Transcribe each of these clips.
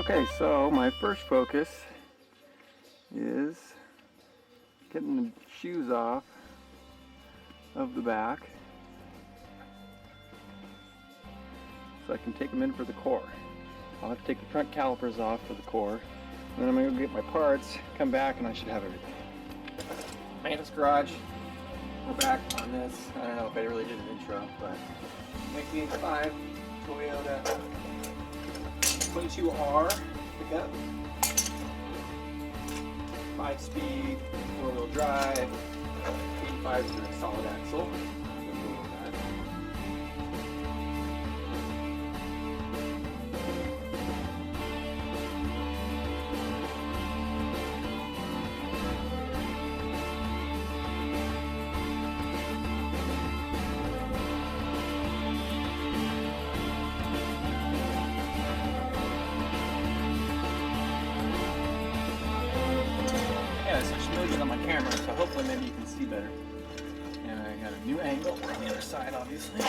Okay, so my first focus is getting the shoes off of the back so I can take them in for the core. I'll have to take the front calipers off for the core, and then I'm going to go get my parts, come back, and I should have everything. Mantis garage, we're back on this. I don't know if I really did an intro, but 1985 Toyota 22R pickup, 5-speed, 4-wheel drive, 85 solid axle. I switched modes on my camera, so hopefully maybe you can see better. And I got a new angle on the other side, obviously.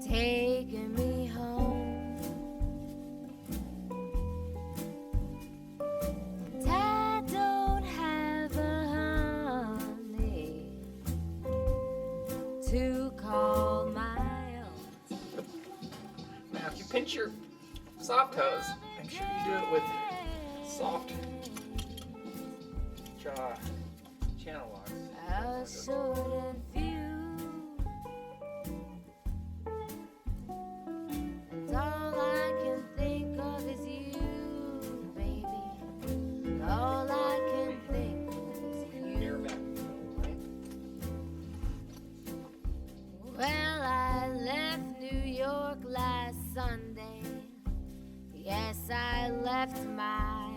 Taking me home. I don't have a honey to call my own. Now, if you pinch your soft toes, make sure you do it with soft jaw channel locks. A short view. All I can think of is you, baby. All I can think of is you. Well, I left New York last Sunday. Yes, I left my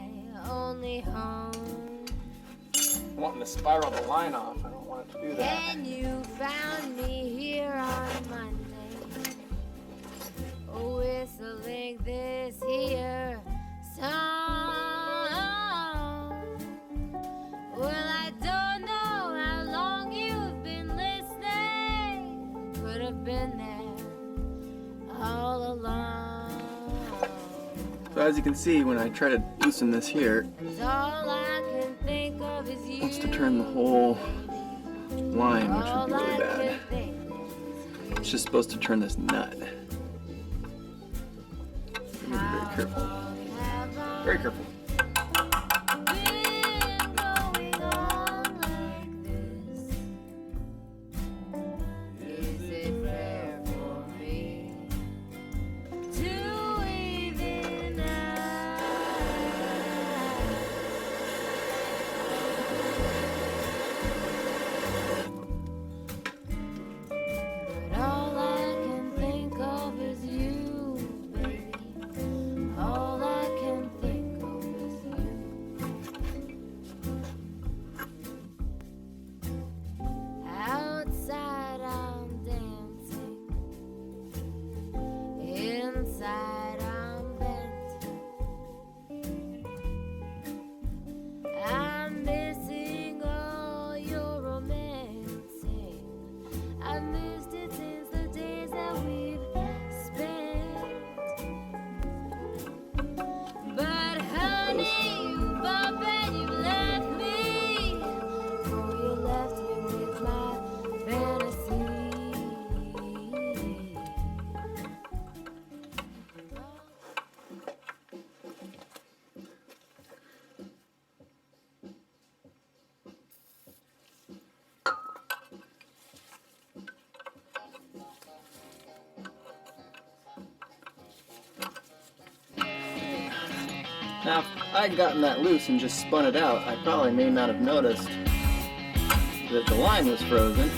only home. I'm wanting to spiral the line off. I don't want it to do that. And you found me here on Monday. Whistling this here song. Well, I don't know how long you've been listening. Could have been there all along. So as you can see, when I try to loosen this here, 'Cause all I can think of is you. it wants to turn the whole line, which would be really All I bad. can think of is It's just supposed to turn this nut. You gotta be very careful. Very careful. been going on like this. Is it fair for me to even ask? But all I can think of is you, baby. All I can think of Now, if I'd gotten that loose and just spun it out, I probably may not have noticed that the line was frozen.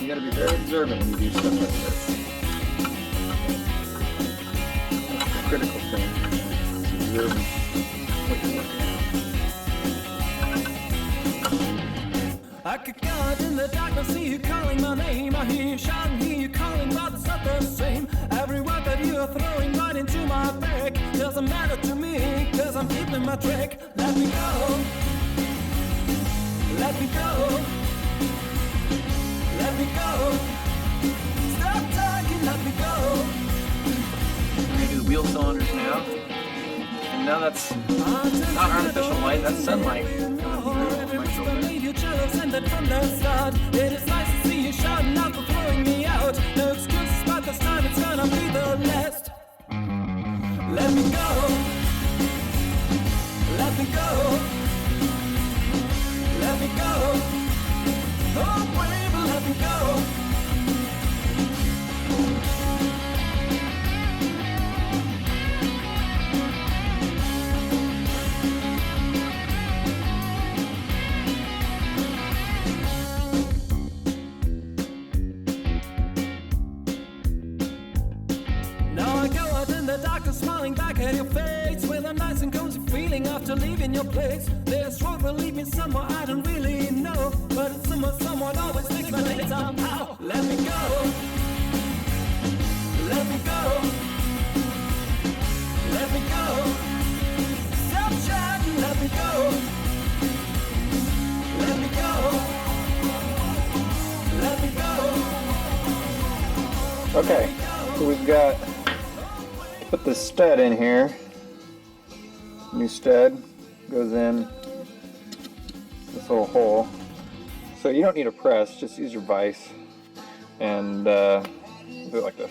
You gotta be very observant when you do stuff like this. That's the critical thing. It's observing what you're looking at. I could go out in the dark and see you calling my name. I hear you shouting, hear you calling, but it's not the same. Every word that you are throwing right into my back doesn't matter to me, cause I'm keeping my track. Let me go. Let me go. Let me go. Stop talking, let me go. I'm gonna do the wheel cylinders now. And now that's not artificial light, that's sunlight coming through my shoulder. From the start, it is nice to see you shouting out for throwing me out. No excuses, but this time it's gonna be the last. Let me go. Let me go. Let me go. Oh, baby, let me go. Smiling back at your face with a nice and cozy feeling after leaving your place. This road will lead me somewhere I don't really know, but it's somewhere someone always takes my name somehow. Let me go. Let me go. Let me go. Stop shouting. Let me go. Let me go. Let me go. Okay, so we've got put the stud in here. New stud goes in this little hole. So you don't need a press, just use your vise and do it like this.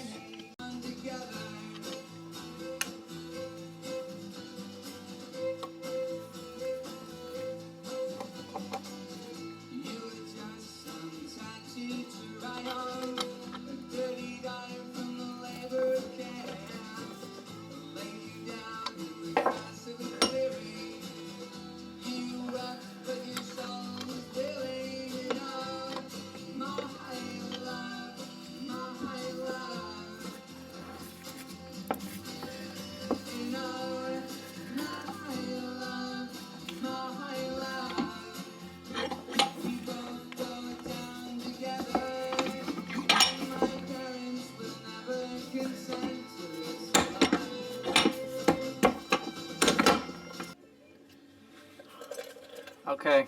Okay,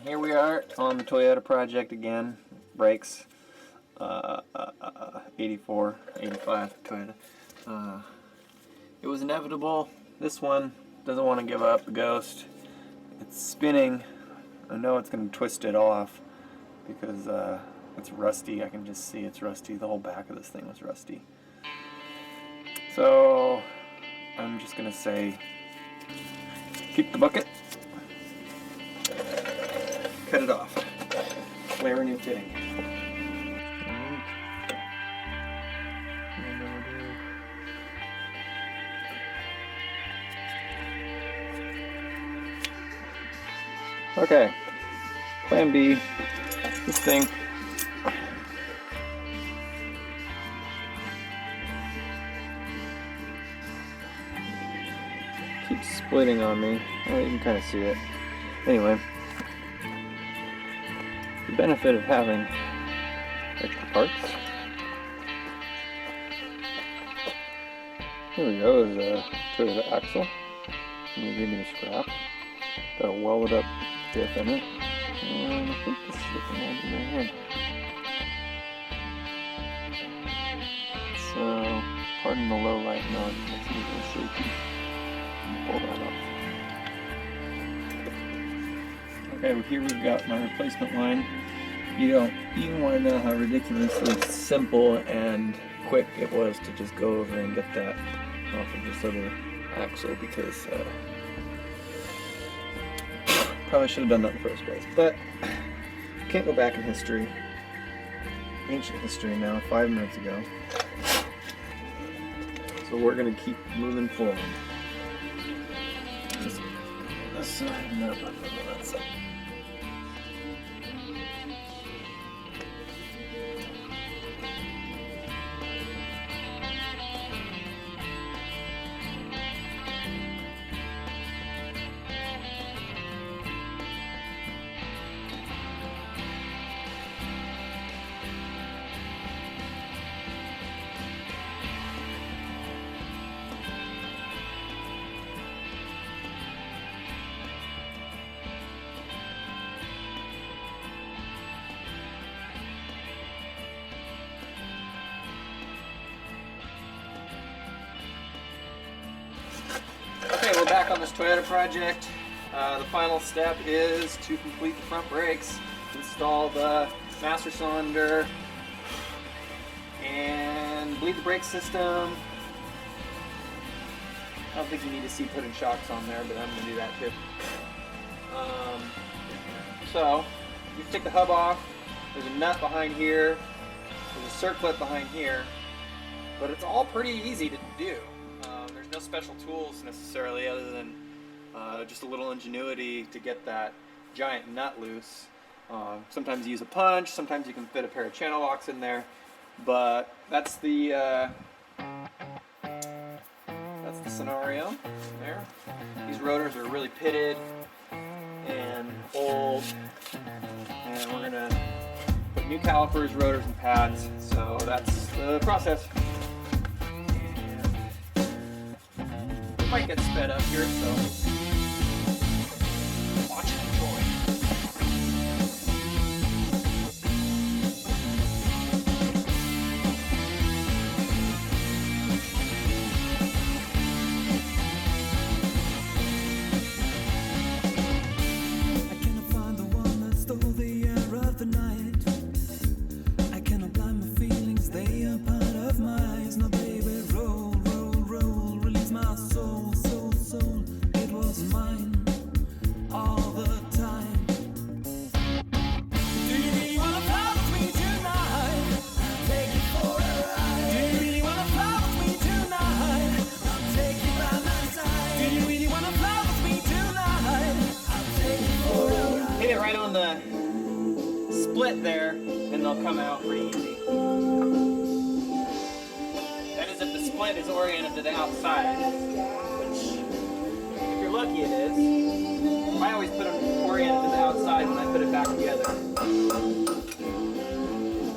here we are on the Toyota project again. Brakes, 84, 85 Toyota. It was inevitable. This one doesn't want to give up, the Ghost. It's spinning. I know it's going to twist it off because it's rusty. I can just see it's rusty. The whole back of this thing was rusty. So I'm just going to say, keep the bucket. Cut it off. Flare a new fitting. Okay. Plan B. This thing. Keeps splitting on me. Oh, you can kind of see it. Anyway. The benefit of having extra parts. Here we go, is a Toyota axle. I'm going to give me a scrap. Got a welded up diff in it. And I think this is the thing I do right here. So, pardon the low light noise, it makes me a little shaky. Pull that up. Okay, well here we've got my replacement line. You don't even want to know how ridiculously simple and quick it was to just go over and get that off of this other axle, because probably should have done that in the first place. But can't go back in history. Ancient history now, 5 minutes ago. So we're going to keep moving forward. this side, no, that side. Okay, we're back on this Toyota project. The final step is to complete the front brakes, install the master cylinder, and bleed the brake system. I don't think you need to see putting shocks on there, but I'm going to do that too. So, you take the hub off. There's a nut behind here. There's a circlip behind here. But it's all pretty easy to do. There's no special tools necessarily other than just a little ingenuity to get that giant nut loose. Sometimes you use a punch, sometimes you can fit a pair of channel locks in there, but that's the scenario there. These rotors are really pitted and old, and we're gonna put new calipers, rotors, and pads, so that's the process. Might get sped up here, so watch and enjoy. I cannot find the one that stole the air of the night. I cannot blind my feelings, they are part of my eyes. No, baby, roll, roll, roll, release my soul, soul, soul. It was mine all the time. Do you really wanna fly with me tonight? I'll take you for a ride. Do you really wanna fly with me tonight? I'll take you by my side. Do you really wanna fly with me tonight? I'll take you for a ride. Hit it right on the split there, and they'll come out pretty easy. That is if the split is oriented to the outside, which, if you're lucky, it is. I always put them oriented to the outside when I put it back together.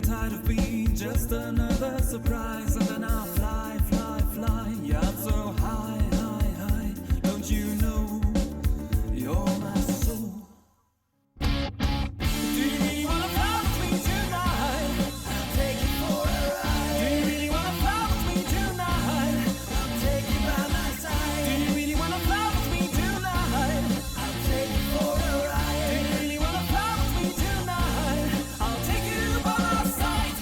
Tired of being just another surprise, and then I'll fly, fly, fly. Yeah, I'm so high, high, high. Don't you know you're my soul? Do you really wanna fly with me tonight? I'll take you for a ride. Do you really wanna fly with me tonight? I'll take you by my side. Do you really wanna fly with me tonight? I'll take you for a ride. Do you really wanna fly with me tonight? I'll take you by my side.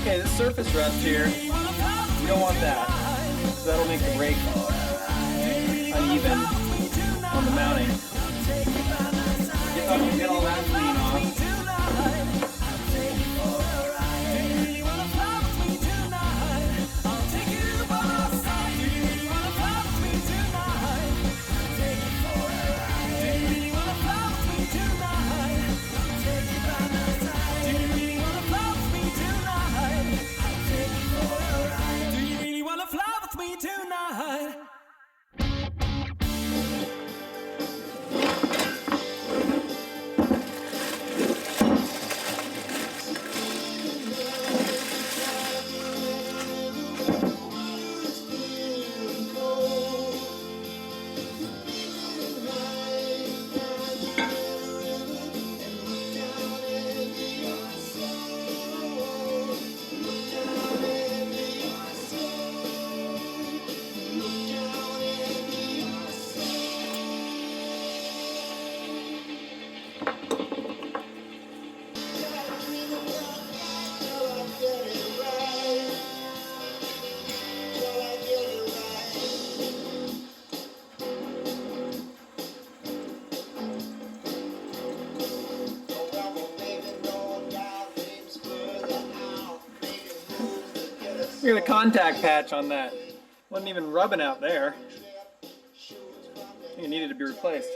Okay, this surface rust here, you don't want that, because that'll make the brake uneven on the mounting. Get all that clean off. Do you really wanna fly with me tonight? Look at the contact patch on that. Wasn't even rubbing out there. I think it needed to be replaced.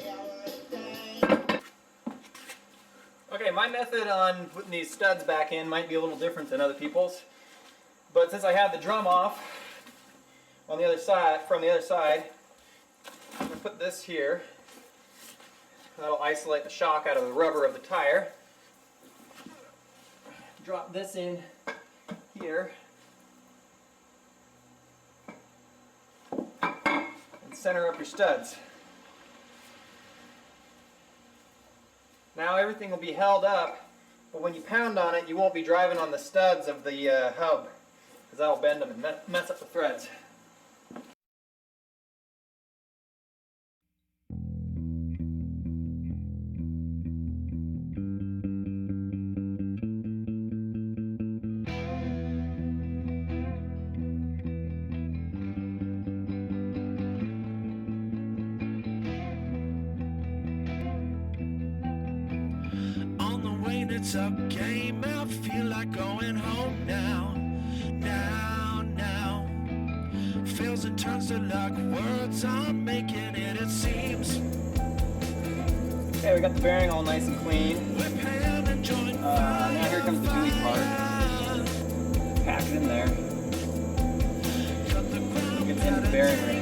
Okay, my method on putting these studs back in might be a little different than other people's. But since I have the drum off on the other side, from the other side, I'm going to put this here. That'll isolate the shock out of the rubber of the tire. Drop this in here. And center up your studs. Now everything will be held up, but when you pound on it, you won't be driving on the studs of the hub, because that'll bend them and mess up the threads. It's a game, I feel like going home now. Fails and turns to luck, words I'm making it, it seems. Okay, we got the bearing all nice and clean. Now here comes the gooey part. Pack it in there. Gets into the bearing ring.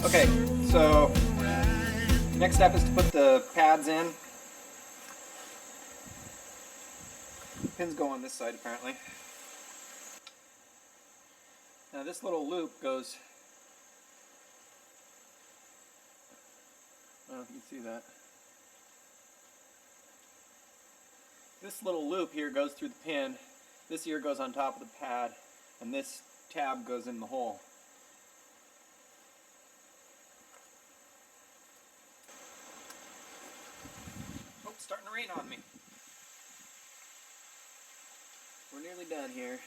Okay, so next step is to put the pads in. Pins go on this side apparently. Now this little loop goes, I don't know if you can see that. This little loop here goes through the pin, this ear goes on top of the pad, and this tab goes in the hole. Oh, it's starting to rain on me. We're nearly done here.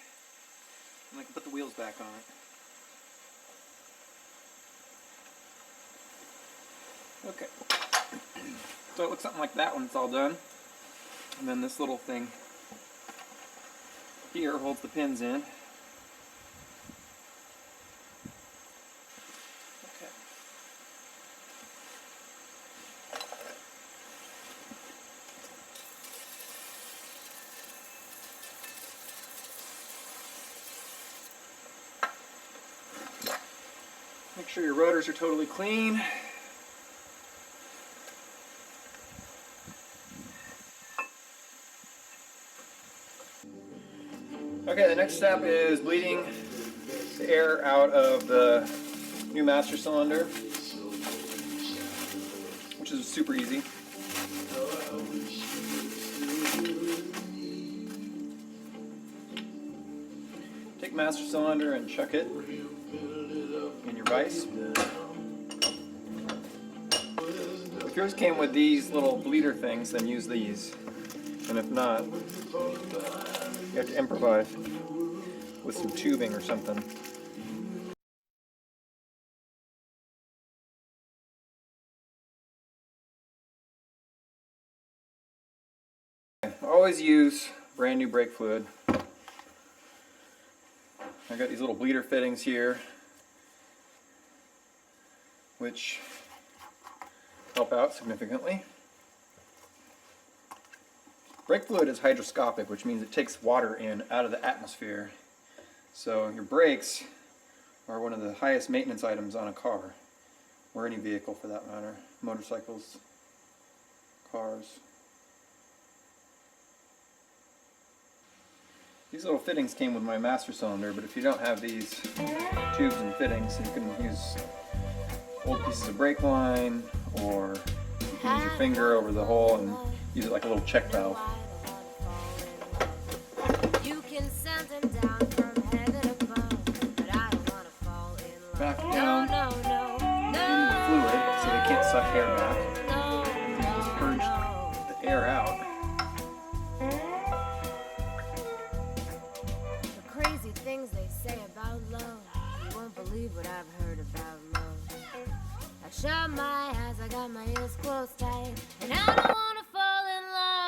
And I can put the wheels back on it. Okay. So it looks something like that when it's all done. And then this little thing here holds the pins in. Okay. Make sure your rotors are totally clean. Okay, the next step is bleeding the air out of the new master cylinder, which is super easy. Take master cylinder and chuck it in your vise. If yours came with these little bleeder things, then use these. And if not, you have to improvise with some tubing or something. Always use brand new brake fluid. I got these little bleeder fittings here, which help out significantly. Brake fluid is hydroscopic, which means it takes water in out of the atmosphere. So your brakes are one of the highest maintenance items on a car, or any vehicle for that matter. Motorcycles, cars. These little fittings came with my master cylinder, but if you don't have these tubes and fittings, you can use old pieces of brake line, or you can use your finger over the hole and use it like a little check valve. You can send them down from heaven above, but I don't want to fall in love. Back down in the fluid so they can't suck air back. Just purge the air out. The crazy things they say about love, you won't believe what I've heard about love. I shut my eyes, I got my ears closed tight, and I don't want to fall in love.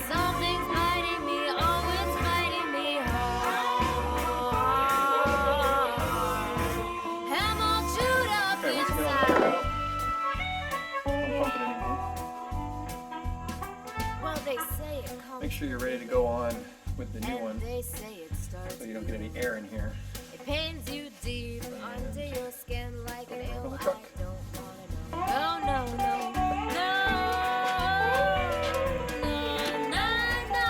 Something's biting me, oh, it's biting me hard. I'm all chewed up Okay, let's get on the inside. out. Don't pump it anymore. Well, they say it comes. Make sure you're ready to go on with the new and one they say it starts. so you don't get any air in here. It pains you deep under your skin like an ill. the I truck. don't wanna know. No, no, no, no, no, no.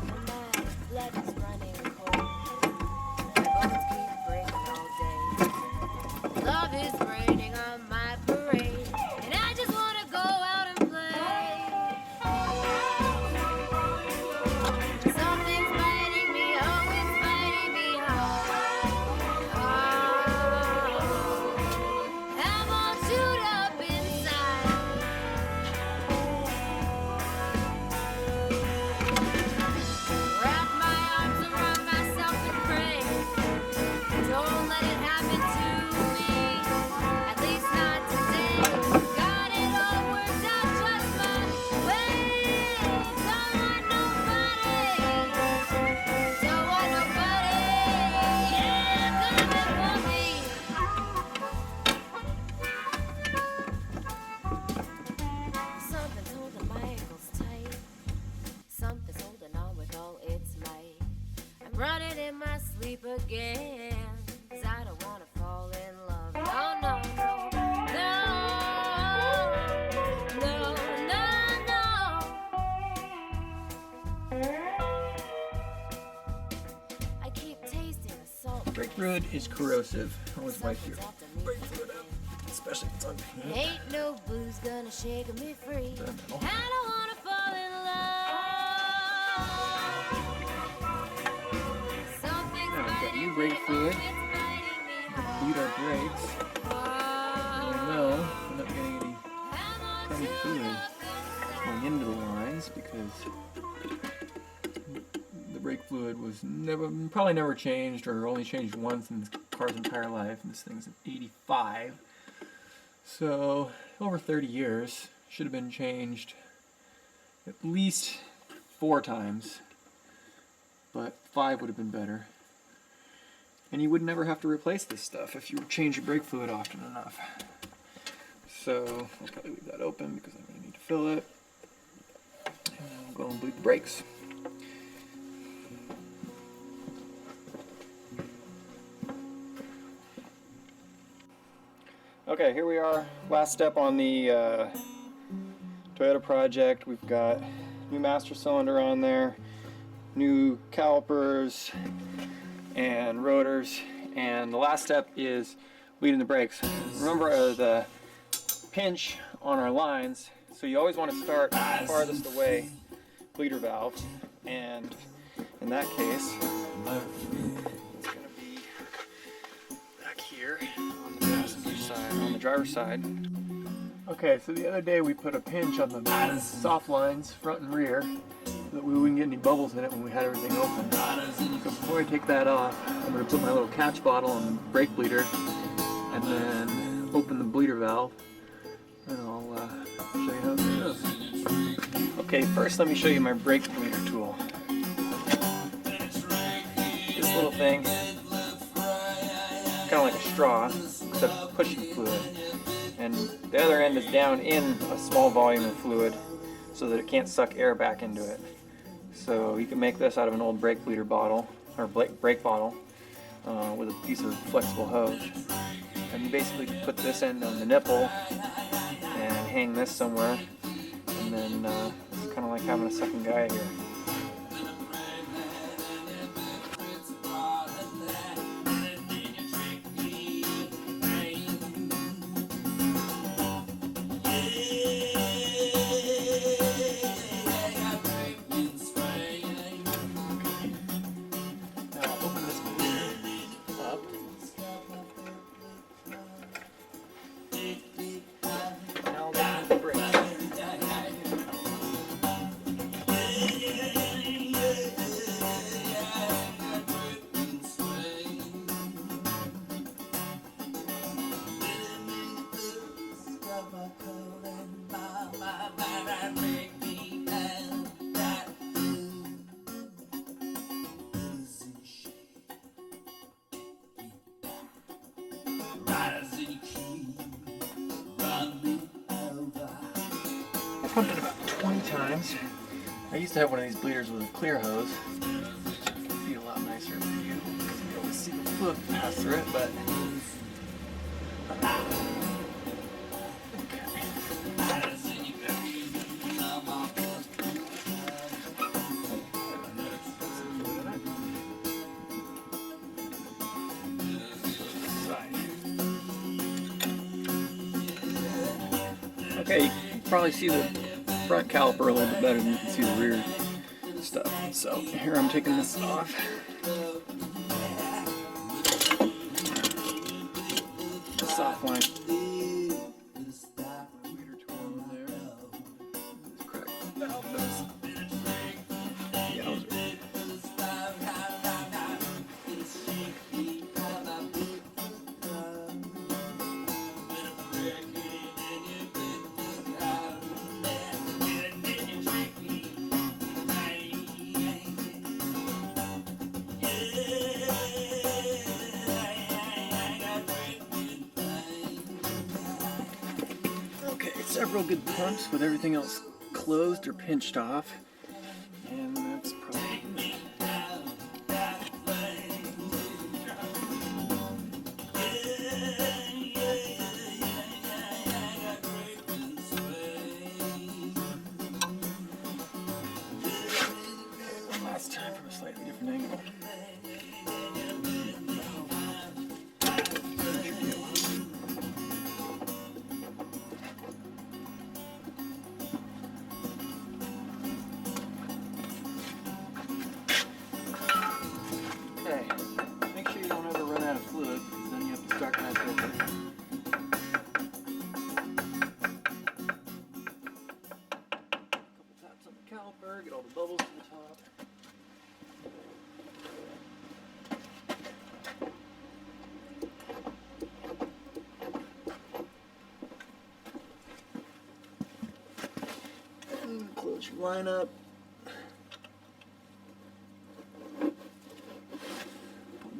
My blood is running cold. My bones keep breaking all day. Love is raining on my parade, and I just wanna go out and play. Something's biting me, oh, it's biting me hard. I'm all chewed up inside. Wrap my arms around myself and pray. Don't let it happen to me, at least not today. Got it all worked out just my way. Don't want nobody, don't want nobody, yeah, coming for me. Something's holding my ankles tight. Something's holding on with all its might. I'm running in my sleep again, 'cause I don't wanna fall in love. No, no, no, no, no, no, no. I keep tasting the salt. Brake fluid is corrosive. Always wipe your Something's after me brake fluid out, especially if it's on paint. Ain't no blues gonna shake me free. Very metal. I don't wanna fall in love. Something's Now we've got biting new me, brake fluid. oh, it's biting me hard. Bleed our brakes. I know we're not getting any I'm all heavy chewed fluid up inside. going into the lines because the brake fluid was probably never changed, or only changed once in this car's entire life. And this thing's an 85, so over 30 years. Should have been changed at least 4 times, but 5 would have been better. And you would never have to replace this stuff if you change your brake fluid often enough. So I'll probably leave that open because I'm going to need to fill it. And then we'll go and bleed the brakes. Okay, here we are. Last step on the Toyota project. We've got new master cylinder on there, new calipers and rotors, and the last step is bleeding the brakes. Remember the pinch on our lines, so you always want to start farthest away bleeder valve, and in that case it's going to be back here on the passenger side, on the driver's side. Okay, so the other day we put a pinch on the soft lines, front and rear, so that we wouldn't get any bubbles in it when we had everything open. So before I take that off, I'm going to put my little catch bottle on the brake bleeder, and then open the bleeder valve, and I'll show you how this goes. Okay, first let me show you my brake bleeder tool. This little thing, kind of like a straw, except pushing fluid. And the other end is down in a small volume of fluid so that it can't suck air back into it. So you can make this out of an old brake bleeder bottle, or brake bottle, with a piece of flexible hose. And you basically put this end on the nipple and hang this somewhere, and then it's kind of like having a second guy here. I pumped it about 20 times. I used to have one of these bleeders with a clear hose. It'd be a lot nicer for you because you don't see the fluid pass through it, but okay, you can probably see the front caliper a little bit better than you can see the rear stuff. So here I'm taking this off. Soft line. Bleeder tool in there. Let's crack the valves. Yowzer. Several good pumps with everything else closed or pinched off, and that's probably it. One last time from a slightly different angle. Make sure you don't ever run out of fluid, because then you have to start that filter. Couple taps on the caliper, get all the bubbles to the top. And close your line up.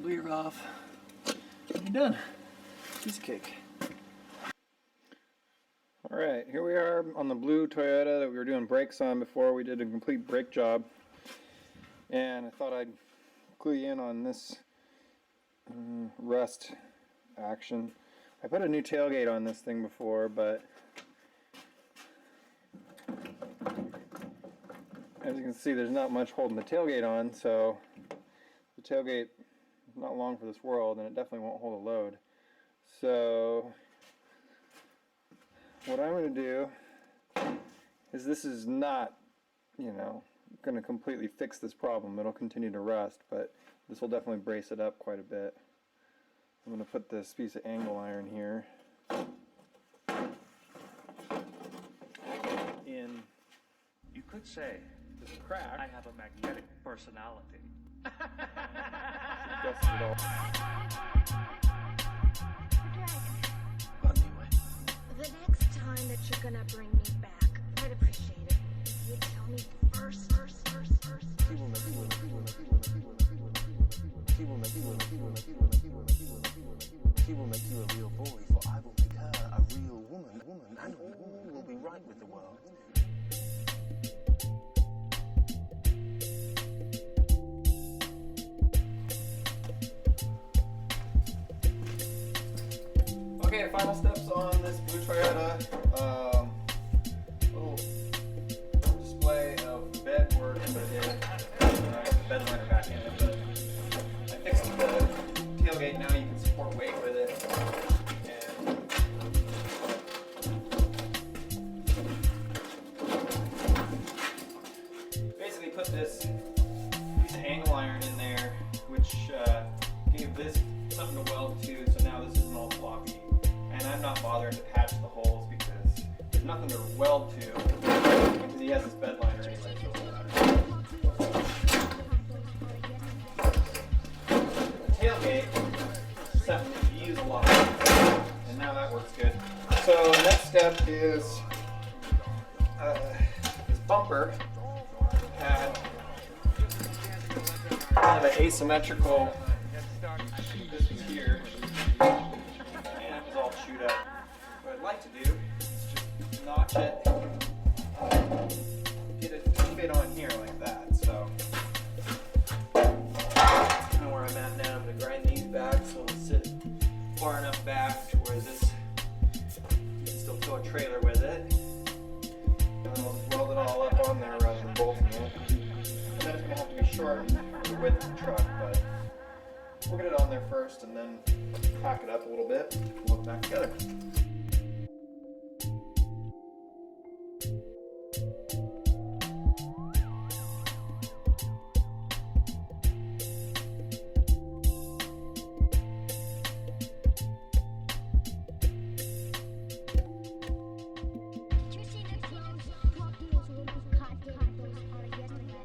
Bleeder off, and you're done. Piece of cake. Alright, here we are on the blue Toyota that we were doing brakes on before we did a complete brake job. And I thought I'd clue you in on this rust action. I put a new tailgate on this thing before, but as you can see, there's not much holding the tailgate on, so the tailgate not long for this world, and it definitely won't hold a load. So what I'm going to do is, this is not, you know, going to completely fix this problem. It'll continue to rust, but this will definitely brace it up quite a bit. I'm going to put this piece of angle iron here in. You could say this crack. I have a magnetic personality. Dust it all. The next time mind that you're gonna bring me back. I'd appreciate it if you'd tell me first. She will make you a real boy, for I will make her a real woman, and all will be right with the world. Okay, final steps on this blue Toyota. Little display of the bed work that I did. I got the bed liner back in it, but I fixed the tailgate. Now you can support weight with it. And basically put this piece of angle iron in there, which gave this something to weld to, so now this isn't all floppy. And I'm not bothering to patch the holes because there's nothing to weld to because he has this bed liner anyway, so it doesn't matter. The tailgate is something that you use a lot, and now that works good. So the next step is this bumper had kind of an asymmetrical. This was here. All chewed up. What I'd like to do is just notch it, get it to fit on here like that. So that's kind of where I'm at now. I'm going to grind these back so it'll sit far enough back to where this you can still tow a trailer with it. And then I'll just weld it all up on there rather than bolting it. And then it's going to have to be short for the width of the truck, but we'll get it on there first and then pack it up a little bit and we'll back together. Did you see the clothes? Drop deals with those goddamn those are yesterday.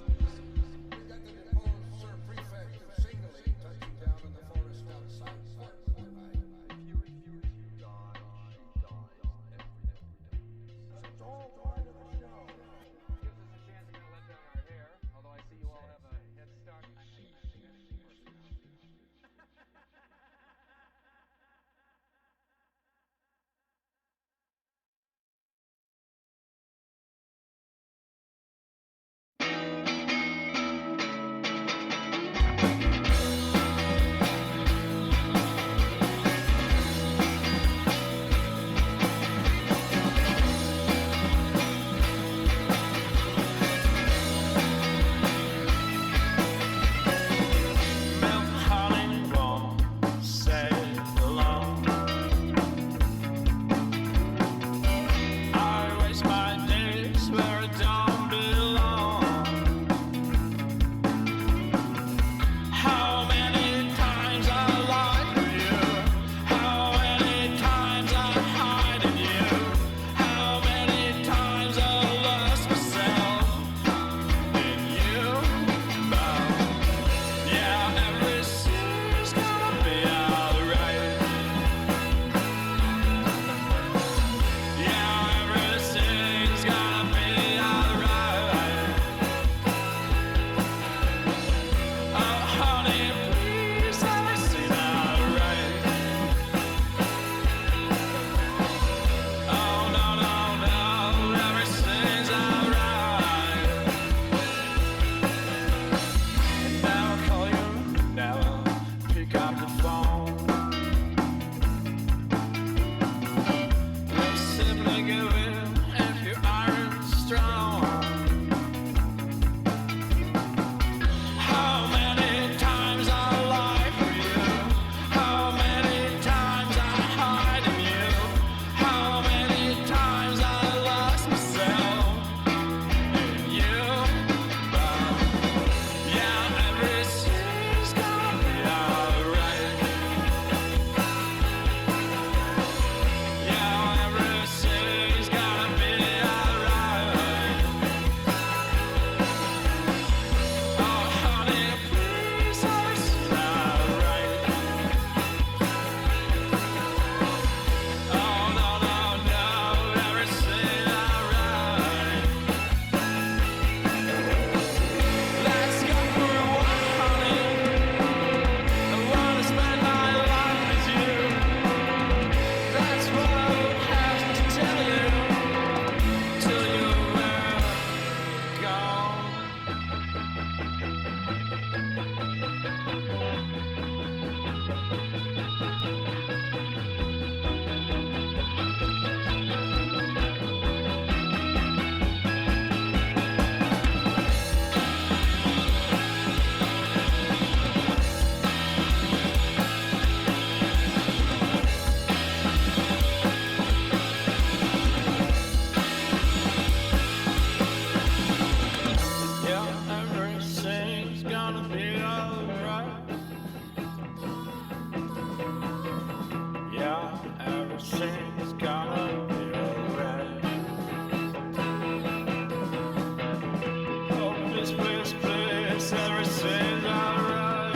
please, please, please, everything's alright.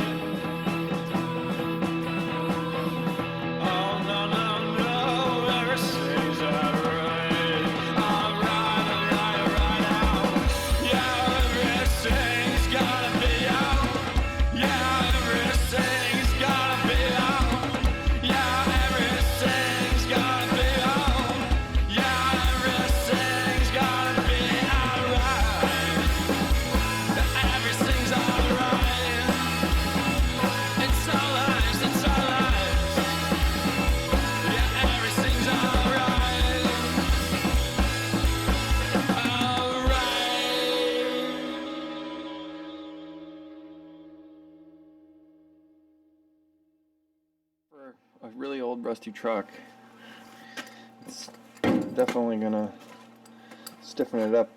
Oh, no, no, no, everything's alright. Alright, alright, alright now. Yeah, everything's gonna be out. Yeah, everything's gonna be out. Yeah, everything's gonna be out. Yeah, everything's gonna be alright. Everything's alright. It's alright, it's alright. Yeah, everything's alright. For a really old rusty truck, it's definitely gonna stiffen it up